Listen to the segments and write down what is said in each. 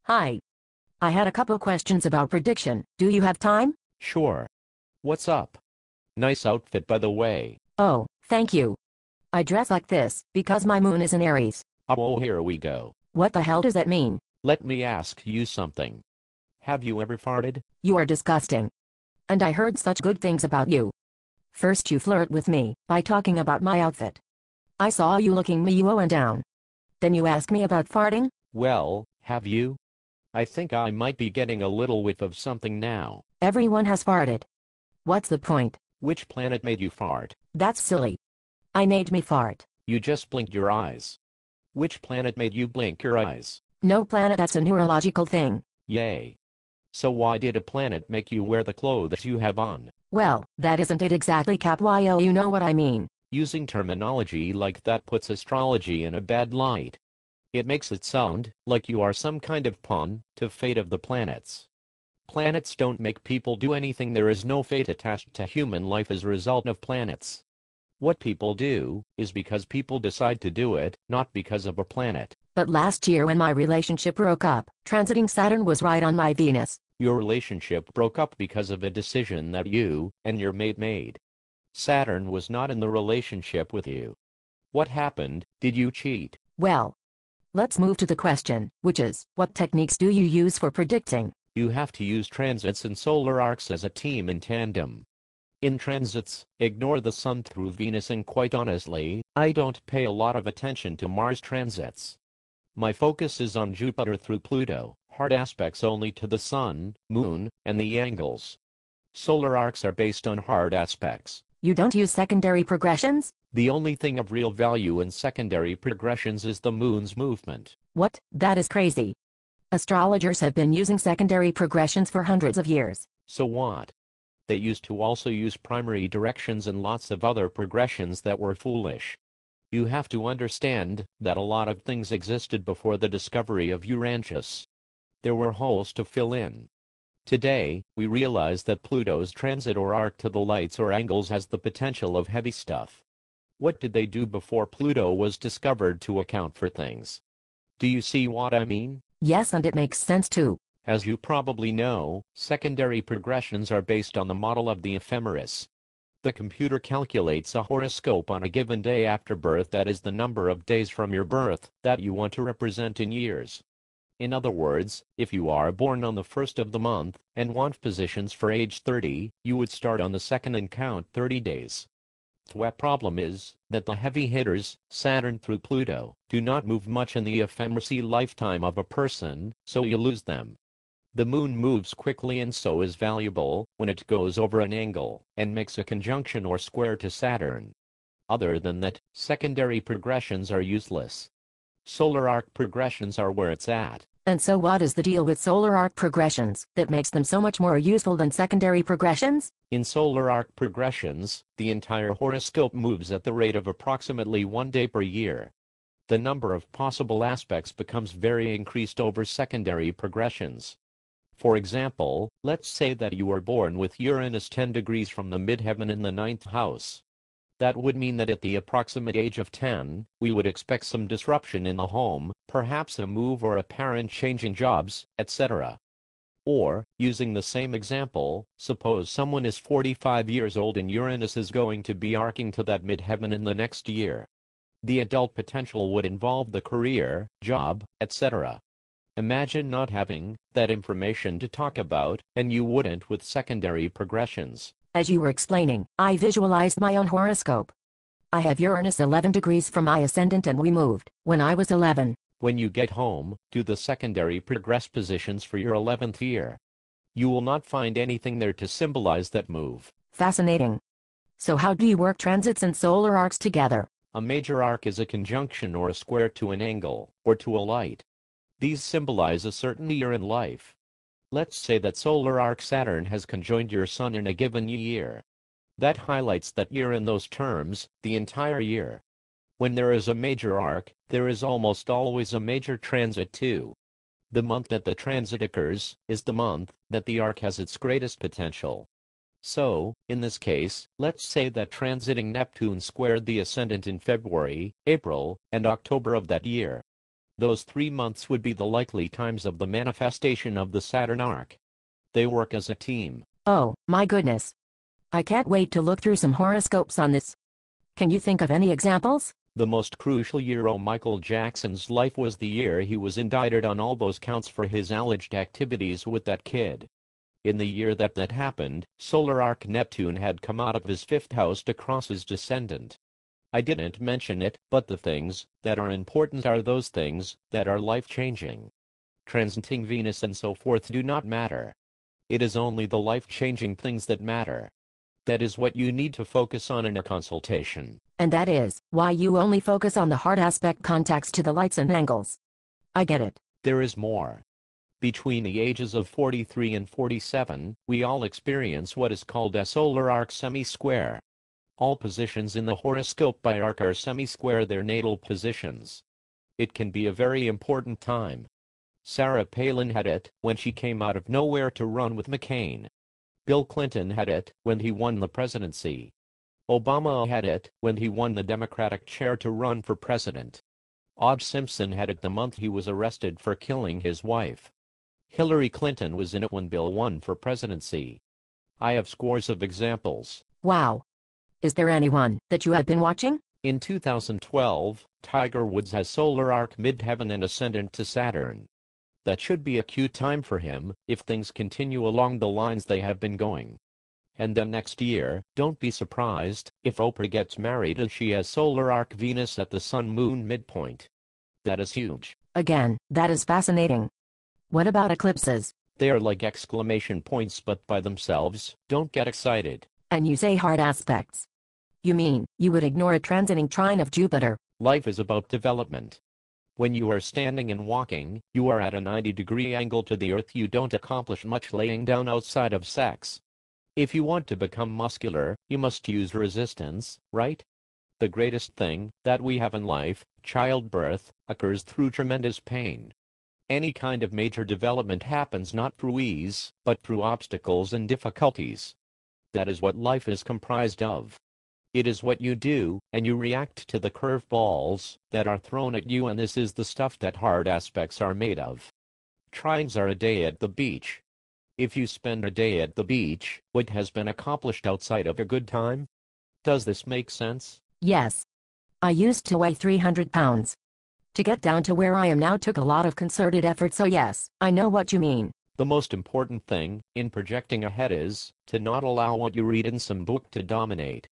Hi. I had a couple questions about prediction. Do you have time? Sure. What's up? Nice outfit, by the way. Oh, thank you. I dress like this because my moon is in Aries. Oh, here we go. What the hell does that mean? Let me ask you something. Have you ever farted? You are disgusting. And I heard such good things about you. First you flirt with me by talking about my outfit. I saw you looking me up and down. Then you ask me about farting? Well, have you? I think I might be getting a little whiff of something now. Everyone has farted. What's the point? Which planet made you fart? That's silly. I made me fart. You just blinked your eyes. Which planet made you blink your eyes? No planet, that's a neurological thing. Yay. So why did a planet make you wear the clothes you have on? Well, that isn't it exactly, Capwyo, you know what I mean. Using terminology like that puts astrology in a bad light. It makes it sound like you are some kind of pawn to fate of the planets. Planets don't make people do anything. There is no fate attached to human life as a result of planets. What people do is because people decide to do it, not because of a planet. But last year when my relationship broke up, transiting Saturn was right on my Venus. Your relationship broke up because of a decision that you and your mate made. Saturn was not in the relationship with you. What happened? Did you cheat? Well, let's move to the question, which is, what techniques do you use for predicting? You have to use transits and solar arcs as a team in tandem. In transits, ignore the Sun through Venus, and quite honestly, I don't pay a lot of attention to Mars transits. My focus is on Jupiter through Pluto, hard aspects only to the Sun, Moon, and the angles. Solar arcs are based on hard aspects. You don't use secondary progressions? The only thing of real value in secondary progressions is the Moon's movement. What? That is crazy. Astrologers have been using secondary progressions for hundreds of years. So what? They used to also use primary directions and lots of other progressions that were foolish. You have to understand that a lot of things existed before the discovery of Uranus. There were holes to fill in. Today, we realize that Pluto's transit or arc to the lights or angles has the potential of heavy stuff. What did they do before Pluto was discovered to account for things? Do you see what I mean? Yes, and it makes sense too. As you probably know, secondary progressions are based on the model of the ephemeris. The computer calculates a horoscope on a given day after birth, that is the number of days from your birth that you want to represent in years. In other words, if you are born on the 1st of the month and want positions for age 30, you would start on the 2nd and count 30 days. The problem is that the heavy hitters, Saturn through Pluto, do not move much in the ephemerisy lifetime of a person, so you lose them. The Moon moves quickly and so is valuable when it goes over an angle and makes a conjunction or square to Saturn. Other than that, secondary progressions are useless. Solar arc progressions are where it's at. And so what is the deal with solar arc progressions that makes them so much more useful than secondary progressions? In solar arc progressions, the entire horoscope moves at the rate of approximately 1 day per year. The number of possible aspects becomes very increased over secondary progressions. For example, let's say that you were born with Uranus 10 degrees from the midheaven in the 9th house. That would mean that at the approximate age of 10, we would expect some disruption in the home, perhaps a move or a parent changing jobs, etc. Or, using the same example, suppose someone is 45 years old and Uranus is going to be arcing to that midheaven in the next year. The adult potential would involve the career, job, etc. Imagine not having that information to talk about, and you wouldn't with secondary progressions. As you were explaining, I visualized my own horoscope. I have Uranus 11 degrees from my ascendant and we moved when I was 11. When you get home, do the secondary progress positions for your 11th year. You will not find anything there to symbolize that move. Fascinating. So how do you work transits and solar arcs together? A major arc is a conjunction or a square to an angle, or to a light. These symbolize a certain year in life. Let's say that solar arc Saturn has conjoined your Sun in a given year. That highlights that year in those terms, the entire year. When there is a major arc, there is almost always a major transit too. The month that the transit occurs is the month that the arc has its greatest potential. So, in this case, let's say that transiting Neptune squared the ascendant in February, April, and October of that year. Those 3 months would be the likely times of the manifestation of the Saturn arc. They work as a team. Oh, my goodness. I can't wait to look through some horoscopes on this. Can you think of any examples? The most crucial year of Michael Jackson's life was the year he was indicted on all those counts for his alleged activities with that kid. In the year that happened, solar arc Neptune had come out of his 5th house to cross his descendant. I didn't mention it, but the things that are important are those things that are life-changing. Transiting Venus and so forth do not matter. It is only the life-changing things that matter. That is what you need to focus on in a consultation. And that is why you only focus on the hard aspect contacts to the lights and angles. I get it. There is more. Between the ages of 43 and 47, we all experience what is called a solar arc semi-square. All positions in the horoscope by arc are semi-square their natal positions. It can be a very important time. Sarah Palin had it when she came out of nowhere to run with McCain. Bill Clinton had it when he won the presidency. Obama had it when he won the Democratic chair to run for president. O.J. Simpson had it the month he was arrested for killing his wife. Hillary Clinton was in it when Bill won for presidency. I have scores of examples. Wow. Is there anyone that you have been watching? In 2012, Tiger Woods has solar arc midheaven and ascendant to Saturn. That should be a cute time for him, if things continue along the lines they have been going. And then next year, don't be surprised if Oprah gets married and she has solar arc Venus at the Sun-Moon midpoint. That is huge. Again, that is fascinating. What about eclipses? They are like exclamation points but by themselves. Don't get excited. And you say hard aspects. You mean, you would ignore a transiting trine of Jupiter? Life is about development. When you are standing and walking, you are at a 90-degree angle to the earth. You don't accomplish much laying down outside of sex. If you want to become muscular, you must use resistance, right? The greatest thing that we have in life, childbirth, occurs through tremendous pain. Any kind of major development happens not through ease, but through obstacles and difficulties. That is what life is comprised of. It is what you do, and you react to the curveballs that are thrown at you, and this is the stuff that hard aspects are made of. Trines are a day at the beach. If you spend a day at the beach, what has been accomplished outside of a good time? Does this make sense? Yes. I used to weigh 300 pounds. To get down to where I am now took a lot of concerted effort, so yes, I know what you mean. The most important thing in projecting ahead is to not allow what you read in some book to dominate.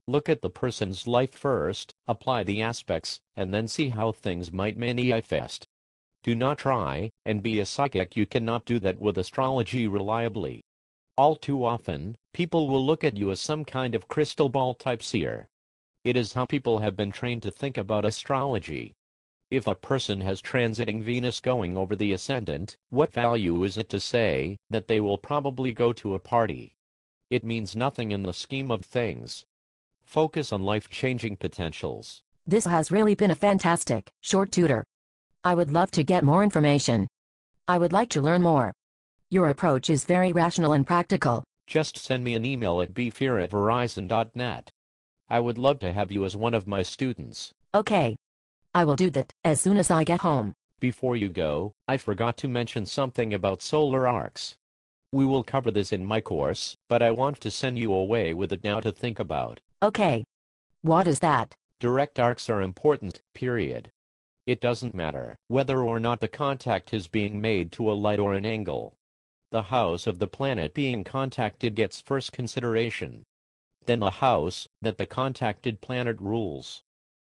Look at the person's life first, apply the aspects, and then see how things might manifest. Do not try and be a psychic. You cannot do that with astrology reliably. All too often, people will look at you as some kind of crystal ball type seer. It is how people have been trained to think about astrology. If a person has transiting Venus going over the ascendant, what value is it to say that they will probably go to a party? It means nothing in the scheme of things. Focus on life-changing potentials. This has really been a fantastic, short tutor. I would love to get more information. I would like to learn more. Your approach is very rational and practical. Just send me an email at bfear@verizon.net. I would love to have you as one of my students. Okay. I will do that as soon as I get home. Before you go, I forgot to mention something about solar arcs. We will cover this in my course, but I want to send you away with it now to think about. Okay. What is that? Direct arcs are important, period. It doesn't matter whether or not the contact is being made to a light or an angle. The house of the planet being contacted gets first consideration. Then the house that the contacted planet rules.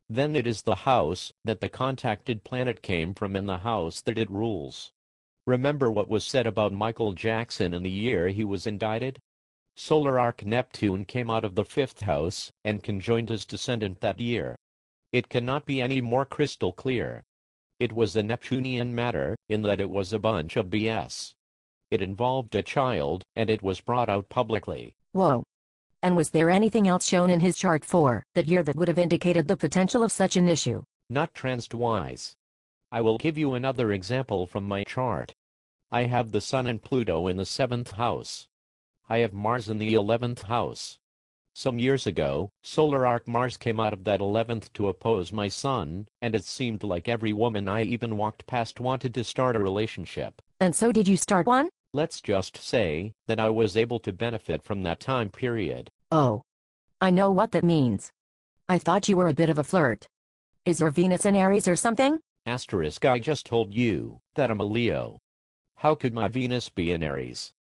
Then it is the house that the contacted planet came from and the house that it rules. Remember what was said about Michael Jackson in the year he was indicted? Solar arc Neptune came out of the 5th house and conjoined his descendant that year. It cannot be any more crystal clear. It was a Neptunian matter in that it was a bunch of BS. It involved a child, and it was brought out publicly. Whoa. And was there anything else shown in his chart for that year that would have indicated the potential of such an issue? Not transit-wise. I will give you another example from my chart. I have the Sun and Pluto in the 7th house. I have Mars in the 11th house. Some years ago, solar arc Mars came out of that 11th to oppose my sun, and it seemed like every woman I even walked past wanted to start a relationship. And so did you start one? Let's just say that I was able to benefit from that time period. Oh. I know what that means. I thought you were a bit of a flirt. Is your Venus in Aries or something? Asterisk, I just told you that I'm a Leo. How could my Venus be in Aries?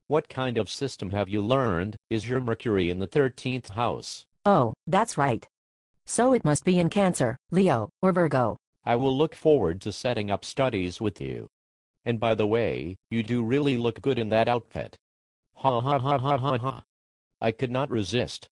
What kind of system have you learned? Is your Mercury in the 13th house? Oh, that's right. So it must be in Cancer, Leo, or Virgo. I will look forward to setting up studies with you. And by the way, you do really look good in that outfit. Ha ha ha ha ha ha. I could not resist.